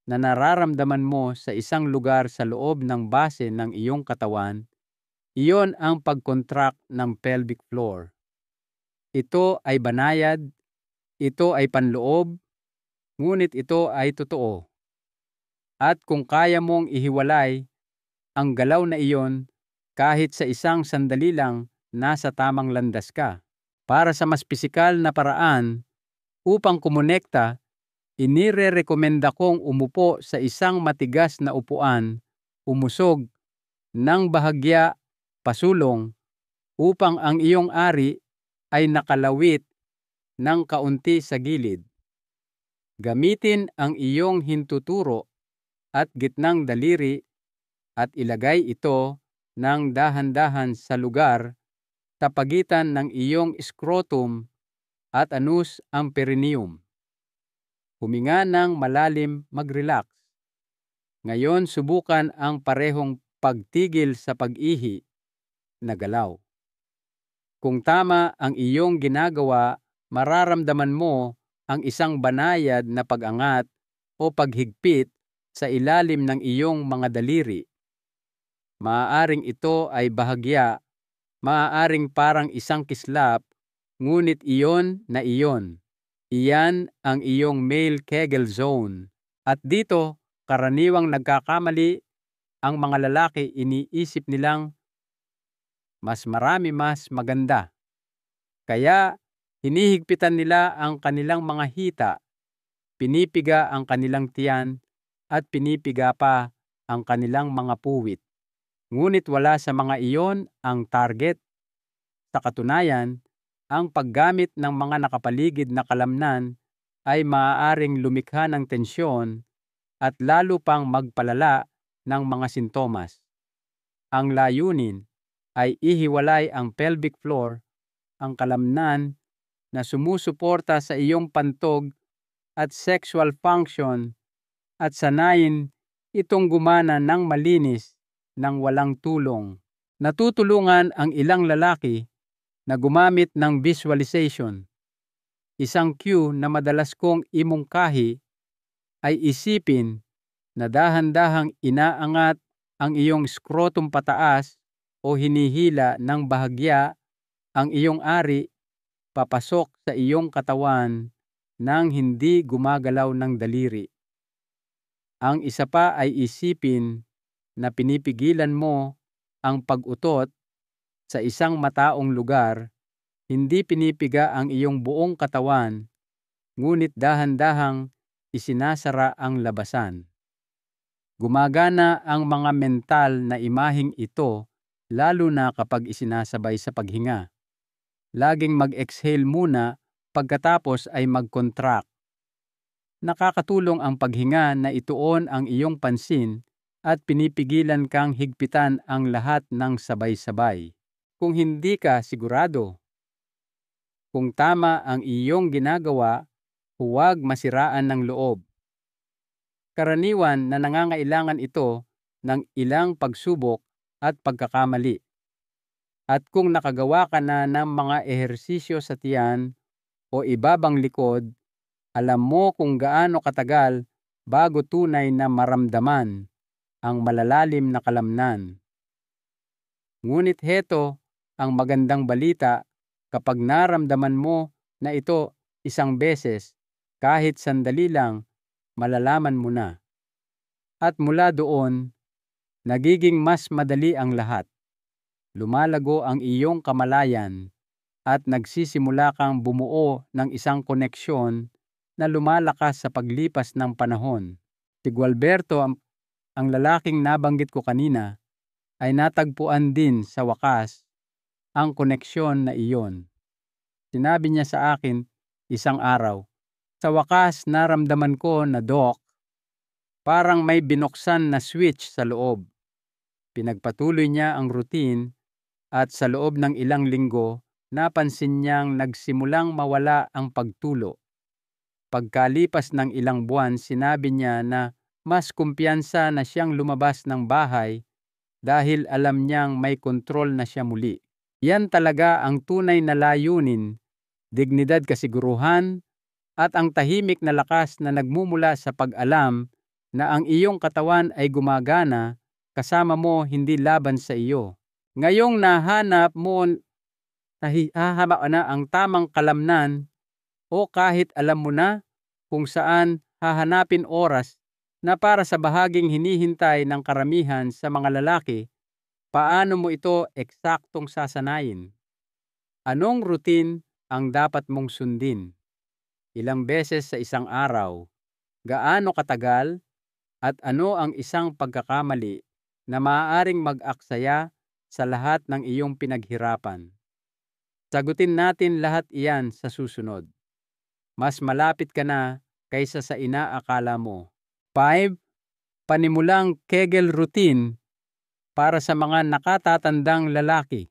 na nararamdaman mo sa isang lugar sa loob ng base ng iyong katawan, iyon ang pag-contract ng pelvic floor. Ito ay banayad, ito ay panloob, ngunit ito ay totoo. At kung kaya mong ihiwalay ang galaw na iyon, kahit sa isang sandali lang, nasa tamang landas ka. Para sa mas pisikal na paraan upang kumonekta, inirerekomenda kong umupo sa isang matigas na upuan, umusog ng bahagya pasulong upang ang iyong ari ay nakalawit ng kaunti sa gilid. Gamitin ang iyong hintuturo at gitnang daliri at ilagay ito ng dahan-dahan sa lugar sa pagitan ng iyong scrotum at anus, ang perineum. Huminga ng malalim, mag-relax. Ngayon, subukan ang parehong pagtigil sa pag-ihi na galaw. Kung tama ang iyong ginagawa, mararamdaman mo ang isang banayad na pag-angat o paghigpit sa ilalim ng iyong mga daliri. Maaaring ito ay bahagya, maaaring parang isang kislap, ngunit iyon na iyon. Iyan ang iyong male Kegel zone. At dito, karaniwang nagkakamali ang mga lalaki, iniisip nilang mas marami, mas maganda. Kaya hinihigpitan nila ang kanilang mga hita, pinipiga ang kanilang tiyan, at pinipiga pa ang kanilang mga puwit. Ngunit wala sa mga iyon ang target. Sa katunayan, ang paggamit ng mga nakapaligid na kalamnan ay maaaring lumikha ng tensyon at lalo pang magpalala ng mga sintomas. Ang layunin ay ihiwalay ang pelvic floor, ang kalamnan na sumusuporta sa iyong pantog at sexual function, at sanayin itong gumana ng malinis ng walang tulong. Natutulungan ang ilang lalaki na gumamit ng visualization. Isang cue na madalas kong imungkahi ay isipin na dahan-dahang inaangat ang iyong skrotum pataas o hinihila ng bahagya ang iyong ari papasok sa iyong katawan nang hindi gumagalaw ng daliri. Ang isa pa ay isipin na pinipigilan mo ang pag-utot sa isang mataong lugar, hindi pinipiga ang iyong buong katawan, ngunit dahan-dahang isinasara ang labasan. Gumagana ang mga mental na imaheng ito lalo na kapag isinasabay sa paghinga. Laging mag-exhale muna pagkatapos ay mag-contract. Nakakatulong ang paghinga na ituon ang iyong pansin at pinipigilan kang higpitan ang lahat ng sabay-sabay. Kung hindi ka sigurado kung tama ang iyong ginagawa, huwag masiraan ng loob. Karaniwan na nangangailangan ito ng ilang pagsubok at pagkakamali. At kung nakagawa ka na ng mga ehersisyo sa tiyan o ibabang likod, alam mo kung gaano katagal bago tunay na maramdaman ang malalalim na kalamnan. Ngunit heto ang magandang balita, kapag naramdaman mo na ito isang beses, kahit sandali lang, malalaman mo na. At mula doon, nagiging mas madali ang lahat. Lumalago ang iyong kamalayan at nagsisimula kang bumuo ng isang koneksyon na lumalakas sa paglipas ng panahon. Si Gualberto, ang lalaking nabanggit ko kanina, ay natagpuan din sa wakas ang koneksyon na iyon. Sinabi niya sa akin isang araw, "Sa wakas naramdaman ko na, Doc, parang may binuksan na switch sa loob." Pinagpatuloy niya ang routine at sa loob ng ilang linggo, napansin niyang nagsimulang mawala ang pagtulo. Pagkalipas ng ilang buwan, sinabi niya na mas kumpiyansa na siyang lumabas ng bahay dahil alam niyang may kontrol na siya muli. Yan talaga ang tunay na layunin, dignidad, kasiguruhan, at ang tahimik na lakas na nagmumula sa pag-alam na ang iyong katawan ay gumagana kasama mo, hindi laban sa iyo. Ngayong nahanap mo na ang tamang kalamnan o kahit alam mo na kung saan hahanapin oras na para sa bahaging hinihintay ng karamihan sa mga lalaki, paano mo ito eksaktong sasanayin? Anong routine ang dapat mong sundin? Ilang beses sa isang araw? Gaano katagal? At ano ang isang pagkakamali na maaaring mag-aksaya sa lahat ng iyong pinaghirapan? Sagutin natin lahat iyan sa susunod. Mas malapit ka na kaysa sa inaakala mo. 5. Panimulang Kegel routine para sa mga nakatatandang lalaki.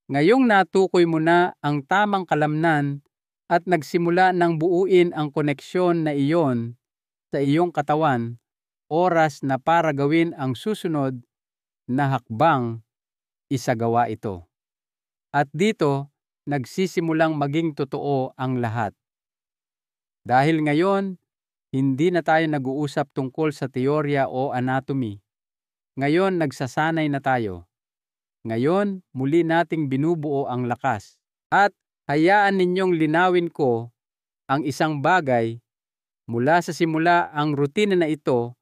Ngayong natukoy mo na ang tamang kalamnan at nagsimula ng buuin ang koneksyon na iyon sa iyong katawan, oras na para gawin ang susunod na hakbang, isagawa ito. At dito, nagsisimulang maging totoo ang lahat. Dahil ngayon, hindi na tayo nag-uusap tungkol sa teorya o anatomy. Ngayon, nagsasanay na tayo. Ngayon, muli nating binubuo ang lakas. At hayaan ninyong linawin ko ang isang bagay, mula sa simula ang rutina na ito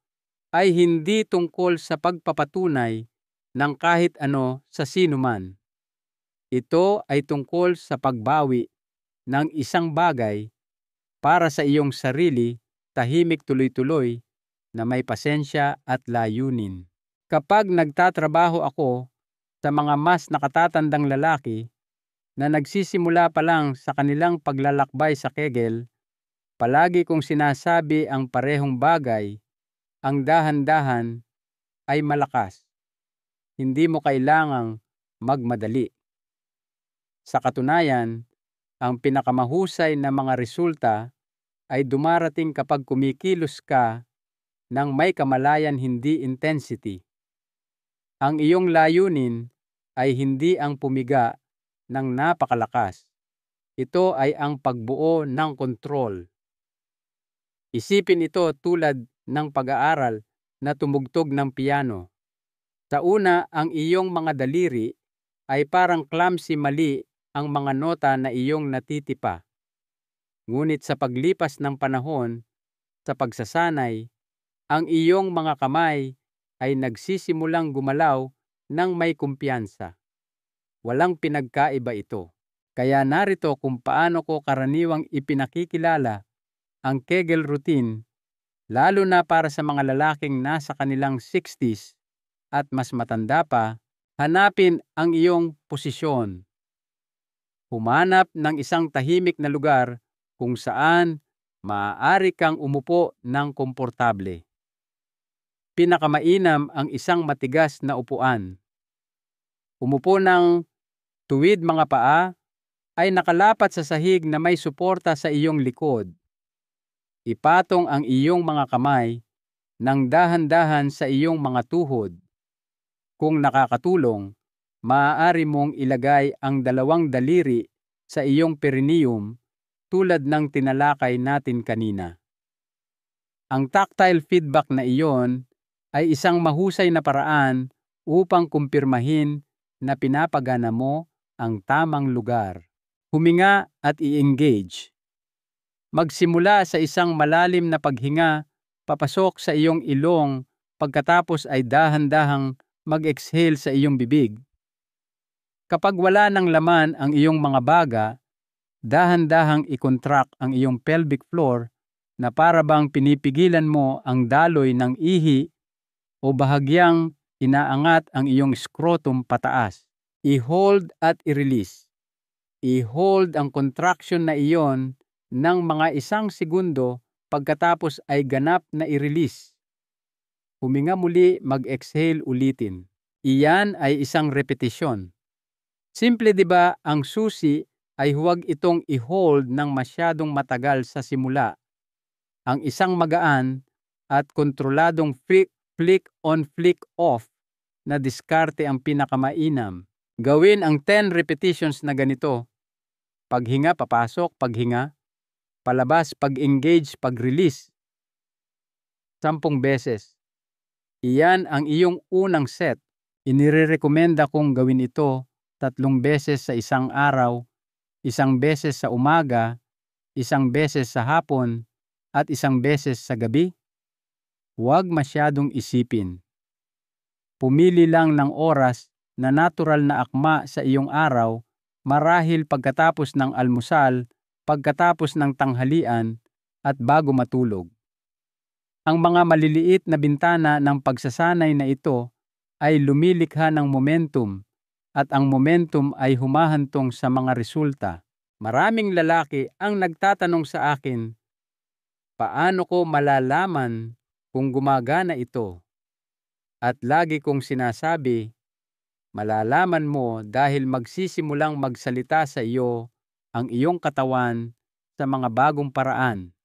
ay hindi tungkol sa pagpapatunay ng kahit ano sa sino man. Ito ay tungkol sa pagbawi ng isang bagay para sa iyong sarili, tahimik, tuloy-tuloy, na may pasensya at layunin. Kapag nagtatrabaho ako sa mga mas nakatatandang lalaki na nagsisimula pa lang sa kanilang paglalakbay sa Kegel, palagi kong sinasabi ang parehong bagay, ang dahan-dahan ay malakas. Hindi mo kailangang magmadali. Sa katunayan, ang pinakamahusay na mga resulta ay dumarating kapag kumikilos ka ng may kamalayan, hindi intensity. Ang iyong layunin ay hindi ang pumiga ng napakalakas, Ito ay ang pagbuo ng kontrol. Isipin ito tulad ng pag-aaral na tumugtog ng piano. Sa una, ang iyong mga daliri ay parang clumsy mali ang mga nota na iyong natitipa. Ngunit sa paglipas ng panahon, sa pagsasanay, ang iyong mga kamay ay nagsisimulang gumalaw ng may kumpiyansa. Walang pinagkaiba ito. Kaya narito kung paano ko karaniwang ipinakikilala ang Kegel routine, lalo na para sa mga lalaking nasa kanilang 60s at mas matanda pa. Hanapin ang iyong posisyon. Humanap ng isang tahimik na lugar kung saan maaari kang umupo ng komportable. Pinakamainam ang isang matigas na upuan. Umupo ng tuwid mga paa ay nakalapat sa sahig na may suporta sa iyong likod. Ipatong ang iyong mga kamay ng dahan-dahan sa iyong mga tuhod. Kung nakakatulong, maaari mong ilagay ang dalawang daliri sa iyong perineum tulad ng tinalakay natin kanina. Ang tactile feedback na iyon ay isang mahusay na paraan upang kumpirmahin na pinapagana mo ang tamang lugar. Huminga at i-engage. Magsimula sa isang malalim na paghinga papasok sa iyong ilong pagkatapos ay dahan-dahang mag-exhale sa iyong bibig. Kapag wala ng laman ang iyong mga baga, dahan-dahang i-contract ang iyong pelvic floor na para bang pinipigilan mo ang daloy ng ihi o bahagyang inaangat ang iyong scrotum pataas. I-hold at i-release. I-hold ang contraction na iyon ng mga 1 segundo pagkatapos ay ganap na i-release. Huminga muli, mag-exhale ulitin. Iyan ay isang repetisyon. Simple di ba ang susi ay huwag itong i-hold ng masyadong matagal sa simula. Ang isang magaan at kontroladong flick on flick off na diskarte ang pinakamainam. Gawin ang 10 repetitions na ganito. Paghinga, papasok, paghinga. Palabas, pag-engage, pag-release. 10 beses. Iyan ang iyong unang set. Inirekomenda kong gawin ito 3 beses sa isang araw, 1 beses sa umaga, 1 beses sa hapon, at 1 beses sa gabi. Huwag masyadong isipin. Pumili lang ng oras na natural na akma sa iyong araw, marahil pagkatapos ng almusal, pagkatapos ng tanghalian, at bago matulog. Ang mga maliliit na bintana ng pagsasanay na ito ay lumilikha ng momentum at ang momentum ay humahantong sa mga resulta. Maraming lalaki ang nagtatanong sa akin, paano ko malalaman kung gumagana ito? At lagi kong sinasabi, malalaman mo dahil magsisimulang magsalita sa iyo ang iyong katawan sa mga bagong paraan.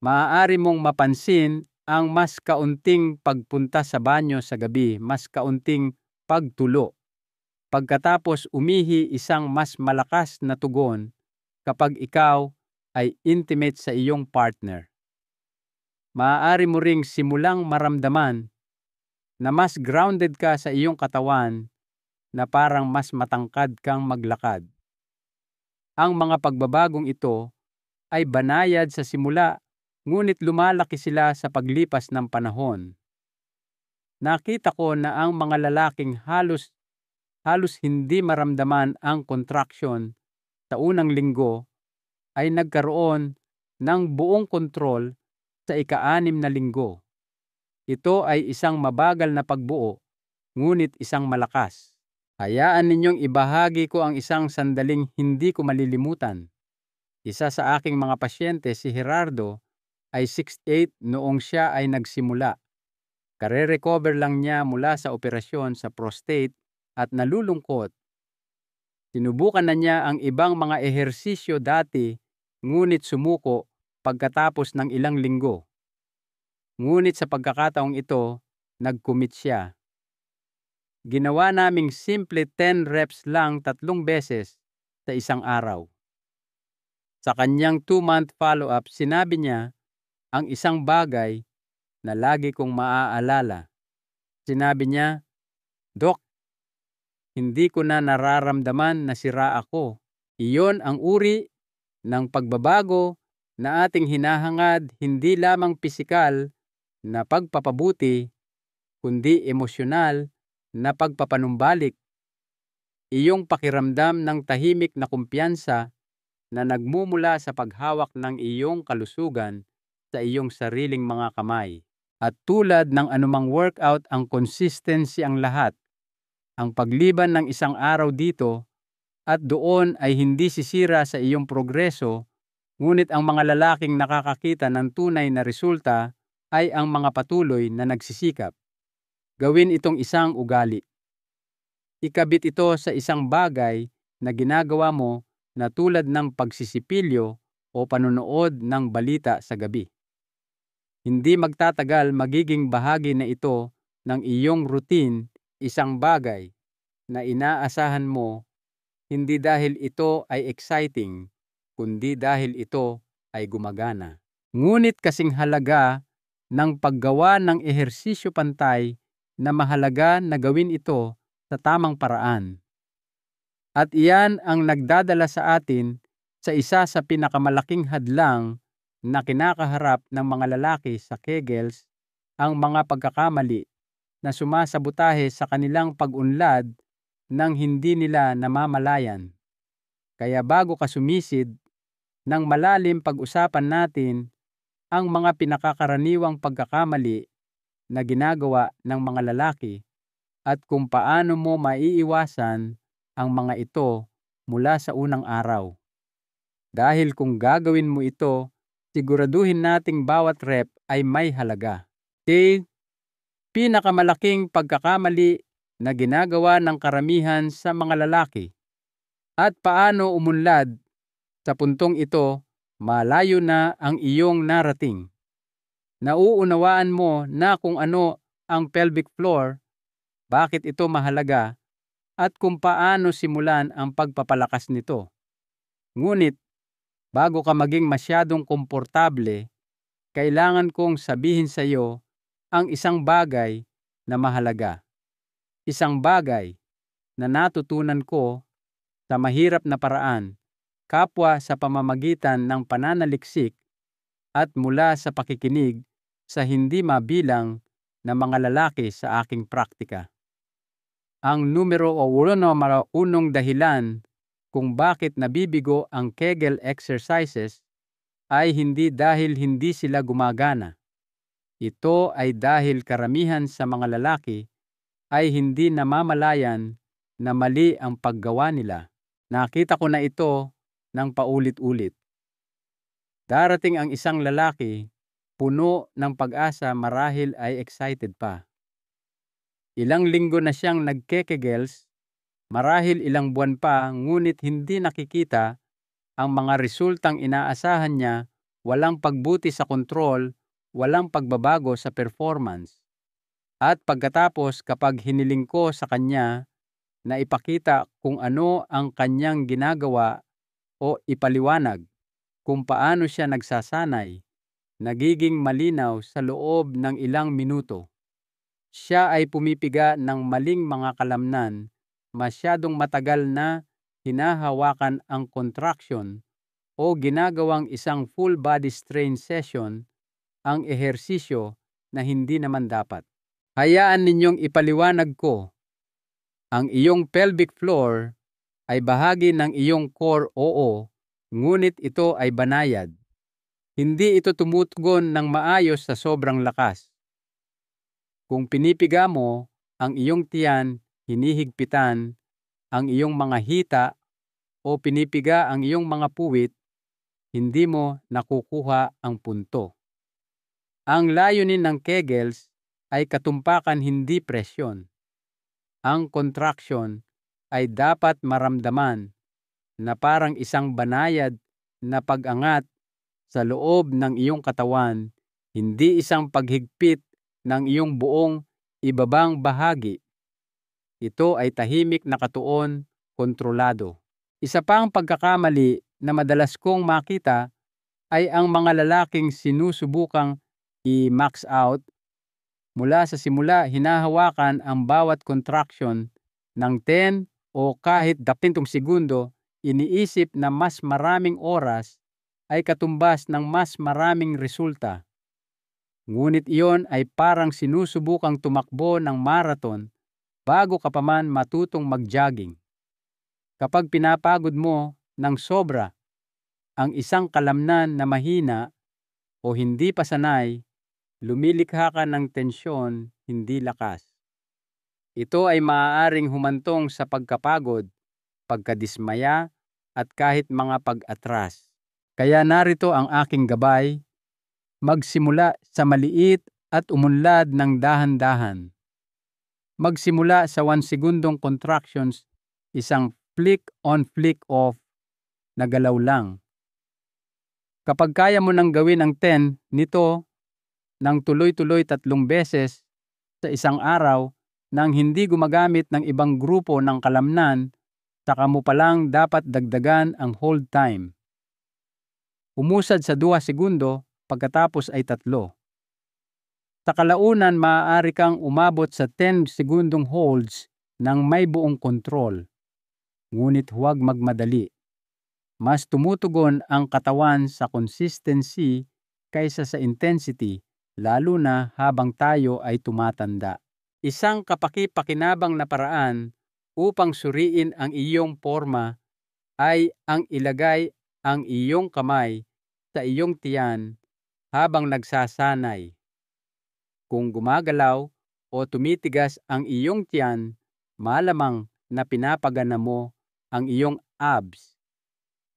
Maaari mong mapansin ang mas kaunting pagpunta sa banyo sa gabi, mas kaunting pagtulo. Pagkatapos umihi isang mas malakas na tugon kapag ikaw ay intimate sa iyong partner. Maaari mo ring simulang maramdaman na mas grounded ka sa iyong katawan, na parang mas matangkad kang maglakad. Ang mga pagbabagong ito ay banayad sa simula, ngunit lumalaki sila sa paglipas ng panahon. Nakita ko na ang mga lalaking halos hindi maramdaman ang contraction sa unang linggo ay nagkaroon ng buong kontrol sa ika-6 na linggo. Ito ay isang mabagal na pagbuo, ngunit isang malakas. Hayaan ninyong ibahagi ko ang isang sandaling hindi ko malilimutan. Isa sa aking mga pasyente, si Gerardo, ay 68 noong siya ay nagsimula. Kare-recover lang niya mula sa operasyon sa prostate at nalulungkot. Sinubukan na niya ang ibang mga ehersisyo dati, ngunit sumuko pagkatapos ng ilang linggo. Ngunit sa pagkakataong ito, nag-commit siya. Ginawa naming simple 10 reps lang 3 beses sa isang araw. Sa kanyang 2-month follow-up, sinabi niya ang isang bagay na lagi kong maaalala. Sinabi niya, "Dok, hindi ko na nararamdaman na sira ako." Iyon ang uri ng pagbabago na ating hinahangad, hindi lamang pisikal na pagpapabuti, kundi emosyonal na pagpapanumbalik. Iyong pakiramdam ng tahimik na kumpiyansa na nagmumula sa paghawak ng iyong kalusugan sa iyong sariling mga kamay. At tulad ng anumang workout, ang consistency ang lahat. Ang pagliban ng isang araw dito at doon ay hindi sisira sa iyong progreso, ngunit ang mga lalaking nakakakita ng tunay na resulta ay ang mga patuloy na nagsisikap. Gawin itong isang ugali. Ikabit ito sa isang bagay na ginagawa mo na tulad ng pagsisipilyo o panonood ng balita sa gabi. Hindi magtatagal magiging bahagi na ito ng iyong routine, isang bagay na inaasahan mo, hindi dahil ito ay exciting, kundi dahil ito ay gumagana. Ngunit kasing halaga ng paggawa ng ehersisyo pantay na mahalaga na gawin ito sa tamang paraan. At iyan ang nagdadala sa atin sa isa sa pinakamalaking hadlang na kinakaharap ng mga lalaki sa Kegels, ang mga pagkakamali na sumasabotahe sa kanilang pag-unlad nang hindi nila namamalayan. Kaya bago ka sumisid, nang malalim pag-usapan natin ang mga pinakakaraniwang pagkakamali na ginagawa ng mga lalaki at kung paano mo maiiwasan ang mga ito mula sa unang araw. Dahil kung gagawin mo ito, siguraduhin nating bawat rep ay may halaga. Okay? Pinakamalaking pagkakamali na ginagawa ng karamihan sa mga lalaki. At paano umunlad sa puntong ito, malayo na ang iyong narating. Nauunawaan mo na kung ano ang pelvic floor, bakit ito mahalaga, at kung paano simulan ang pagpapalakas nito. Ngunit, bago ka maging masyadong komportable, kailangan kong sabihin sa iyo ang isang bagay na mahalaga. Isang bagay na natutunan ko sa mahirap na paraan, kapwa sa pamamagitan ng pananaliksik at mula sa pakikinig sa hindi mabilang na mga lalaki sa aking praktika. Ang numero unong dahilan kung bakit nabibigo ang Kegel exercises ay hindi dahil hindi sila gumagana. Ito ay dahil karamihan sa mga lalaki ay hindi namamalayan na mali ang paggawa nila. Nakita ko na ito ng paulit-ulit. Darating ang isang lalaki, puno ng pag-asa, marahil ay excited pa. Ilang linggo na siyang nagkekegels, marahil ilang buwan pa, ngunit hindi nakikita ang mga resultang inaasahan niya, walang pagbuti sa kontrol, walang pagbabago sa performance. At pagkatapos, kapag hiniling ko sa kanya na ipakita kung ano ang kanyang ginagawa o ipaliwanag kung paano siya nagsasanay, nagiging malinaw sa loob ng ilang minuto. Siya ay pumipiga ng maling mga kalamnan, masyadong matagal na hinahawakan ang contraction o ginagawang isang full body strain session, ang ehersisyo na hindi naman dapat. Hayaan ninyong ipaliwanag ko. Ang iyong pelvic floor ay bahagi ng iyong core, oo, ngunit ito ay banayad. Hindi ito tumutugon ng maayos sa sobrang lakas. Kung pinipiga mo ang iyong tiyan, hinihigpitan ang iyong mga hita o pinipiga ang iyong mga puwit, hindi mo nakukuha ang punto. Ang layunin ng Kegels ay katumpakan, hindi presyon. Ang contraction ay dapat maramdaman na parang isang banayad na pag-angat sa loob ng iyong katawan, hindi isang paghigpit ng iyong buong ibabang bahagi. Ito ay tahimik na katuon, kontrolado. Isa pang pagkakamali na madalas kong makita ay ang mga lalaking sinusubukang i-max out. Mula sa simula, hinahawakan ang bawat contraction ng 10 o kahit 10 segundo, iniisip na mas maraming oras ay katumbas ng mas maraming resulta. Ngunit iyon ay parang sinusubukang tumakbo ng marathon bago ka pa man matutong mag-jogging. Kapag pinapagod mo ng sobra ang isang kalamnan na mahina o hindi pa sanay, lumilikha ka ng tensyon, hindi lakas. Ito ay maaaring humantong sa pagkapagod, pagkadismaya, at kahit mga pag-atras. Kaya narito ang aking gabay: magsimula sa maliit at umunlad ng dahan-dahan. Magsimula sa 1 segundong contractions, isang flick on flick off na galaw lang. Kapag kaya mo nang gawin ang 10 nito ng tuloy-tuloy 3 beses sa isang araw nang hindi gumagamit ng ibang grupo ng kalamnan, saka mo palang dapat dagdagan ang hold time. Umusad sa 2 segundo, pagkatapos ay 3. Sa kalaunan, maaari kang umabot sa 10 segundong holds ng may buong kontrol. Ngunit huwag magmadali. Mas tumutugon ang katawan sa consistency kaysa sa intensity, lalo na habang tayo ay tumatanda. Isang kapaki-pakinabang na paraan upang suriin ang iyong forma ay ang ilagay ang iyong kamay sa iyong tiyan habang nagsasanay. Kung gumagalaw o tumitigas ang iyong tiyan, malamang na pinapagana mo ang iyong abs.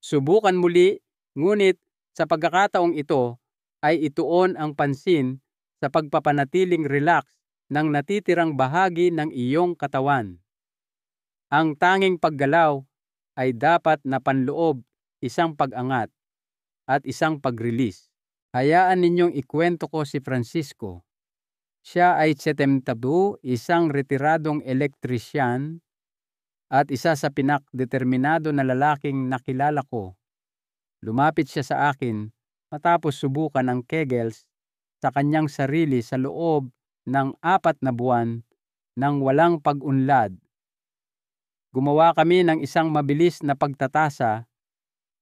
Subukan muli, ngunit sa pagkakataong ito ay ituon ang pansin sa pagpapanatiling relax ng natitirang bahagi ng iyong katawan. Ang tanging paggalaw ay dapat na panloob, isang pag-angat at isang pag-release. Hayaan ninyong ikwento ko si Francisco. Siya ay 72, isang retiradong elektrisyan at isa sa pinakdeterminado na lalaking nakilala ko. Lumapit siya sa akin matapos subukan ang Kegels sa kanyang sarili sa loob ng 4 na buwan nang walang pag-unlad. Gumawa kami ng isang mabilis na pagtatasa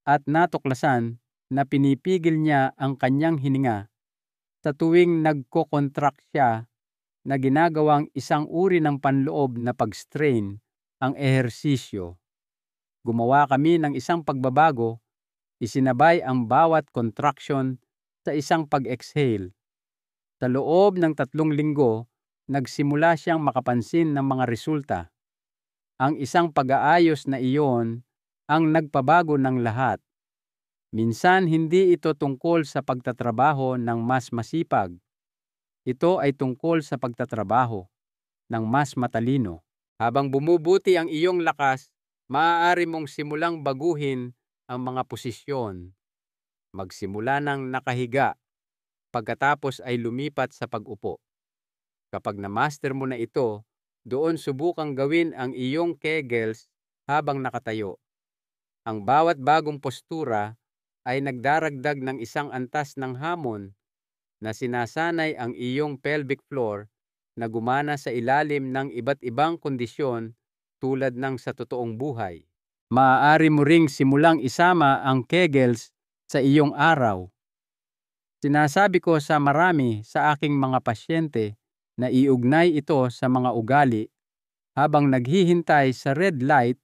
at natuklasan na pinipigil niya ang kanyang hininga sa tuwing nagko-contract siya, na ginagawang isang uri ng panloob na pag-strain ang ehersisyo. Gumawa kami ng isang pagbabago, isinabay ang bawat contraction sa isang pag-exhale. Sa loob ng 3 linggo, nagsimula siyang makapansin ng mga resulta. Ang isang pag-aayos na iyon ang nagpabago ng lahat. Minsan hindi ito tungkol sa pagtatrabaho ng mas masipag. Ito ay tungkol sa pagtatrabaho ng mas matalino. Habang bumubuti ang iyong lakas, maaari mong simulang baguhin ang mga posisyon. Magsimula ng nakahiga, pagkatapos ay lumipat sa pag-upo. Kapag na-master mo na ito, doon subukang gawin ang iyong Kegels habang nakatayo. Ang bawat bagong postura ay nagdaragdag ng isang antas ng hamon na sinasanay ang iyong pelvic floor na gumana sa ilalim ng iba't ibang kondisyon tulad ng sa totoong buhay. Maaari mo ring simulang isama ang Kegels sa iyong araw. Sinasabi ko sa marami sa aking mga pasyente na iugnay ito sa mga ugali habang naghihintay sa red light,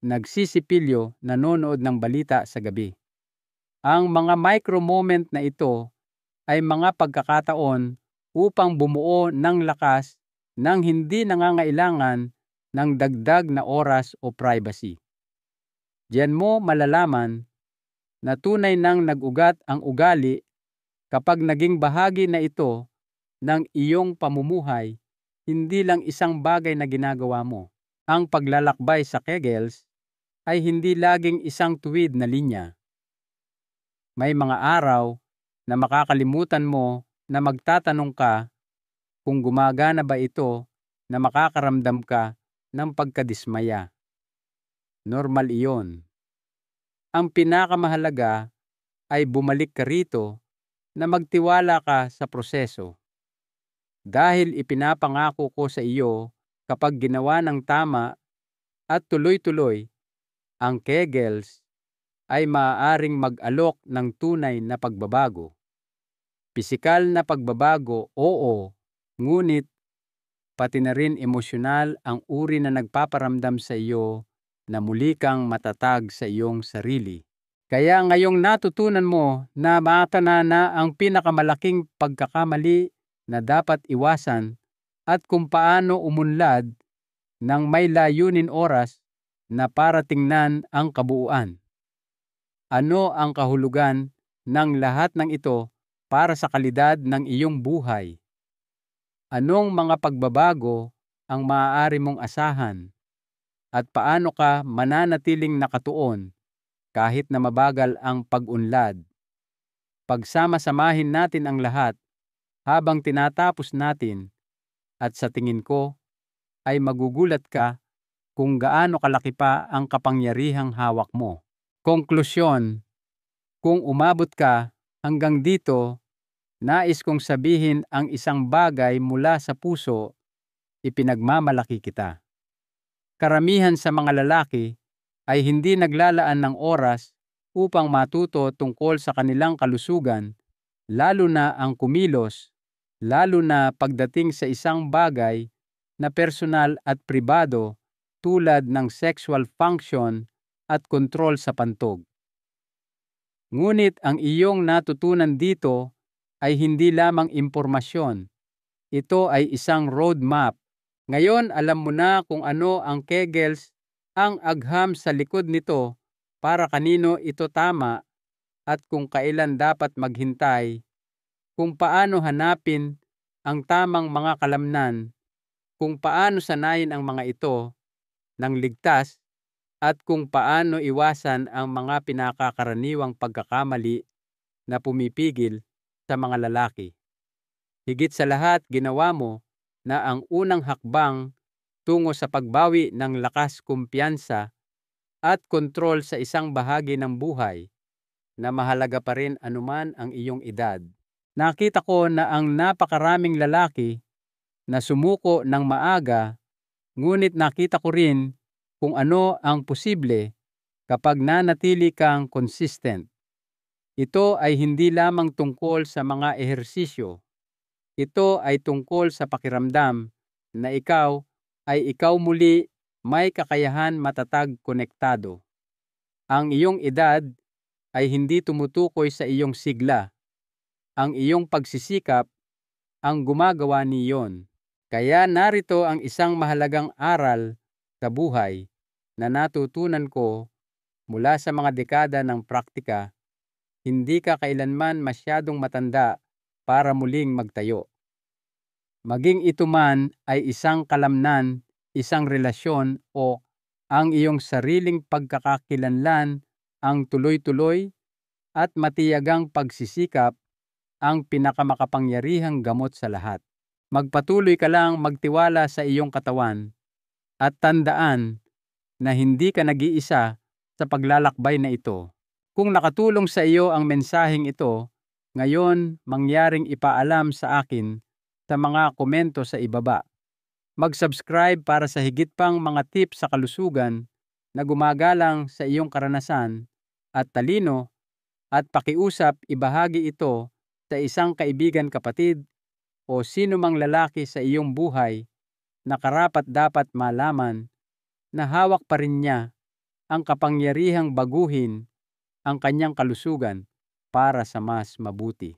nagsisipilyo, nanonood ng balita sa gabi. Ang mga micro moment na ito ay mga pagkakataon upang bumuo ng lakas nang hindi nangangailangan ng dagdag na oras o privacy. Diyan mo malalaman na tunay nang nag-ugat ang ugali kapag naging bahagi na ito ng iyong pamumuhay, hindi lang isang bagay na ginagawa mo. Ang paglalakbay sa Kegels ay hindi laging isang tuwid na linya. May mga araw na makakalimutan mo na magtatanong ka kung gumagana ba ito, na makakaramdam ka ng pagkadismaya. Normal iyon. Ang pinakamahalaga ay bumalik ka rito na magtiwala ka sa proseso. Dahil ipinapangako ko sa iyo, kapag ginawa ng tama at tuloy-tuloy, ang Kegels ay maaaring mag-alok ng tunay na pagbabago. Pisikal na pagbabago, oo, ngunit pati na rin emosyonal ang uri na nagpaparamdam sa iyo na muli kang matatag sa iyong sarili. Kaya ngayong natutunan mo na maatana na ang pinakamalaking pagkakamali na dapat iwasan at kung paano umunlad ng may layunin oras na para tingnan ang kabuuan. Ano ang kahulugan ng lahat ng ito para sa kalidad ng iyong buhay? Anong mga pagbabago ang maaari mong asahan? At paano ka mananatiling nakatuon kahit na mabagal ang pag-unlad? Pagsama-samahin natin ang lahat habang tinatapos natin, at sa tingin ko ay magugulat ka kung gaano kalaki pa ang kapangyarihang hawak mo. Konklusyon, kung umabot ka hanggang dito, nais kong sabihin ang isang bagay mula sa puso, ipinagmamalaki kita. Karamihan sa mga lalaki ay hindi naglalaan ng oras upang matuto tungkol sa kanilang kalusugan, lalo na ang kumilos, lalo na pagdating sa isang bagay na personal at pribado tulad ng sexual function at kontrol sa pantog. Ngunit ang iyong natutunan dito ay hindi lamang impormasyon. Ito ay isang roadmap. Ngayon alam mo na kung ano ang Kegels, ang agham sa likod nito, para kanino ito tama, at kung kailan dapat maghintay, kung paano hanapin ang tamang mga kalamnan, kung paano sanayin ang mga ito ng ligtas, at kung paano iwasan ang mga pinakakaraniwang pagkakamali na pumipigil sa mga lalaki. Higit sa lahat, ginawa mo na ang unang hakbang tungo sa pagbawi ng lakas, kumpiyansa at kontrol sa isang bahagi ng buhay na mahalaga pa rin anuman ang iyong edad. Nakita ko na ang napakaraming lalaki na sumuko ng maaga, ngunit nakita ko rin kung ano ang posible kapag nanatili kang consistent. Ito ay hindi lamang tungkol sa mga ehersisyo. Ito ay tungkol sa pakiramdam na ikaw ay ikaw muli, may kakayahan, matatag, konektado. Ang iyong edad ay hindi tumutukoy sa iyong sigla. Ang iyong pagsisikap ang gumagawa niyon. Kaya narito ang isang mahalagang aral sa buhay na natutunan ko mula sa mga dekada ng praktika. Hindi ka kailanman masyadong matanda para muling magtayo. Maging ito man ay isang kalamnan, isang relasyon, o ang iyong sariling pagkakakilanlan, ang tuloy-tuloy at matiyagang pagsisikap ang pinakamakapangyarihang gamot sa lahat. Magpatuloy ka lang magtiwala sa iyong katawan at tandaan na hindi ka nag-iisa sa paglalakbay na ito. Kung nakatulong sa iyo ang mensaheng ito, ngayon mangyaring ipaalam sa akin sa mga komento sa ibaba. Mag-subscribe para sa higit pang mga tips sa kalusugan na gumagalang sa iyong karanasan at talino, at pakiusap ibahagi ito sa isang kaibigan, kapatid, o sino mang lalaki sa iyong buhay na karapat-dapat malaman na hawak pa rin niya ang kapangyarihang baguhin ang kanyang kalusugan para sa mas mabuti.